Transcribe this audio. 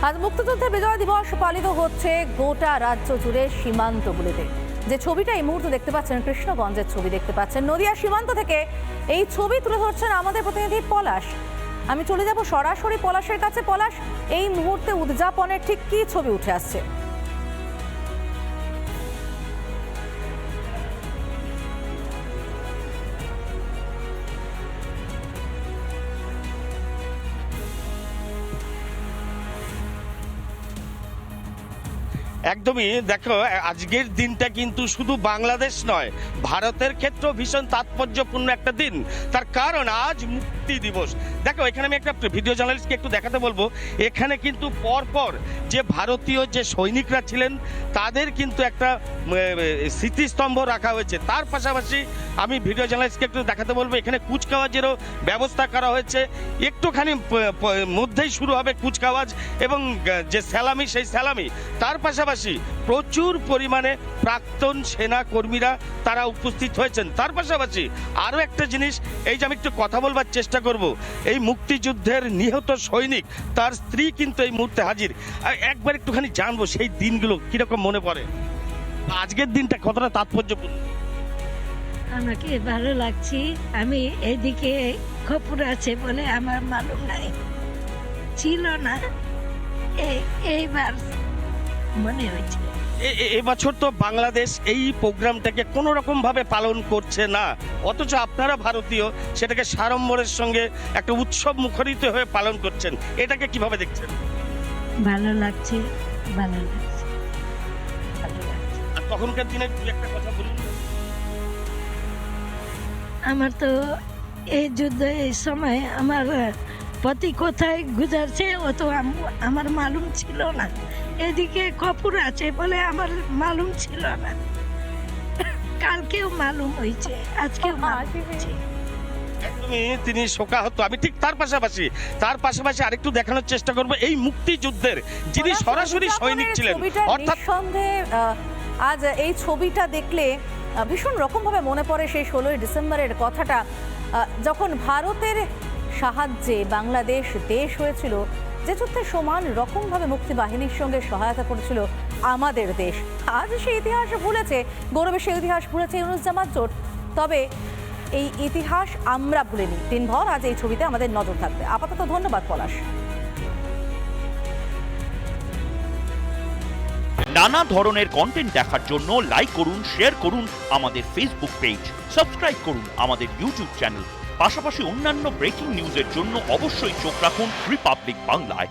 আজ মুক্তিযুদ্ধের বিজয় দিবস পালিত হচ্ছে গোটা রাজ্য জুড়ে সীমান্তগুলিতে। যে ছবিটা এই মুহূর্তে দেখতে পাচ্ছেন কৃষ্ণগঞ্জের ছবি দেখতে পাচ্ছেন, নদিয়া সীমান্ত থেকে এই ছবি তুলে ধরছেন আমাদের প্রতিনিধি পলাশ। আমি চলে যাব সরাসরি পলাশের কাছে। পলাশ, এই মুহূর্তে উদযাপনের ঠিক কি ছবি উঠে আসছে? একদমই, দেখো আজকের দিনটা কিন্তু শুধু বাংলাদেশ নয়, ভারতের ক্ষেত্রেও ভীষণ তাৎপর্যপূর্ণ একটা দিন। তার কারণ আজ মুক্তি দিবস। দেখো এখানে আমি একটা ভিডিও জার্নালিস্টকে একটু দেখাতে বলবো। এখানে কিন্তু পরপর যে ভারতীয় যে সৈনিকরা ছিলেন তাদের কিন্তু একটা স্মৃতিস্তম্ভ রাখা হয়েছে। তার পাশাপাশি আমি ভিডিও জার্নালিস্টকে একটু দেখাতে বলবো, এখানে কুচকাওয়াজেরও ব্যবস্থা করা হয়েছে। একটুখানি মধ্যেই শুরু হবে কুচকাওয়াজ এবং যে স্যালামি, সেই স্যালামি। তার পাশাপাশি প্রচুর পরিমাণে প্রাক্তন সেনা কর্মীরা তারা উপস্থিত হয়েছেন। তার পাশাপাশি আরও একটা জিনিস, এই যে আমি একটু কথা বলবার চেষ্টা করব, এই মুক্তিযুদ্ধের নিহত সৈনিক তার স্ত্রী কিন্তু এই মুহূর্তে হাজির। একবার একটুখানি জানবো সেই দিনগুলো কিরকম মনে পড়ে, আজকের দিনটা কতটা তাৎপর্যপূর্ণ। আমাকে ভালো লাগছে। আমি এদিকে খবর আছে বলে আমার মালুম নাই, ছিল না, এইবার মনে হয়েছে। এবছর তো বাংলাদেশ এই প্রোগ্রামটাকে কোনো রকম ভাবে পালন করছে না, অথচ আপনারা ভারতীয় সেটাকে সাড়ম্বরের সঙ্গে একটা উৎসব মুখরিত হয়ে পালন করছেন। এটাকে কিভাবে দেখছেন? ভালো লাগছে, ভালো লাগছে, ভালো লাগছে। আর তখনকার দিনে একটা কথা বলুন। আমার তো এই যুদ্ধ, এই সময় আমার পতি কোথায় গুজারছে ও তো আমার মালুম ছিল না। এদিকে কপুর আছে বলে আমার মালুম ছিল না। কালকেও মালুম হয়েছে, আজকেও মালুম হয়েছে। তিনি শোকাহত। আমি ঠিক তার পাশাপাশি আরেকটু দেখানোর চেষ্টা করব এই মুক্তিযুদ্ধের যিনি সরাসরি সৈনিক ছিলেন। অর্থাৎ নিঃসন্দেহে আজ এই ছবিটা দেখলে ভীষণ রকম ভাবে মনে পড়ে সেই 16ই ডিসেম্বরের কথাটা, যখন ভারতের সাহায্যে বাংলাদেশ দেশ হয়েছিল, যে যুদ্ধে সমান রকমভাবে মুক্তি বাহিনীর সঙ্গে সহায়তা করেছিল আমাদের দেশ। আজ সেই ইতিহাস ভুলেছে, গৌরবের সেই ইতিহাস ভুলেছে ইউনুস জামাত জোট। তবে এই ইতিহাস আমরা ভুলিনি। দিনভর আজ এই ছবিতে আমাদের নজর থাকবে। আপাতত ধন্যবাদ পলাশ। নানা ধরনের কন্টেন্ট দেখার জন্য লাইক করুন, শেয়ার করুন আমাদের ফেসবুক পেজ, সাবস্ক্রাইব করুন আমাদের ইউটিউব চ্যানেল। পাশাপাশি অন্যান্য ব্রেকিং নিউজের জন্য অবশ্যই চোখ রাখুন রিপাবলিক বাংলায়।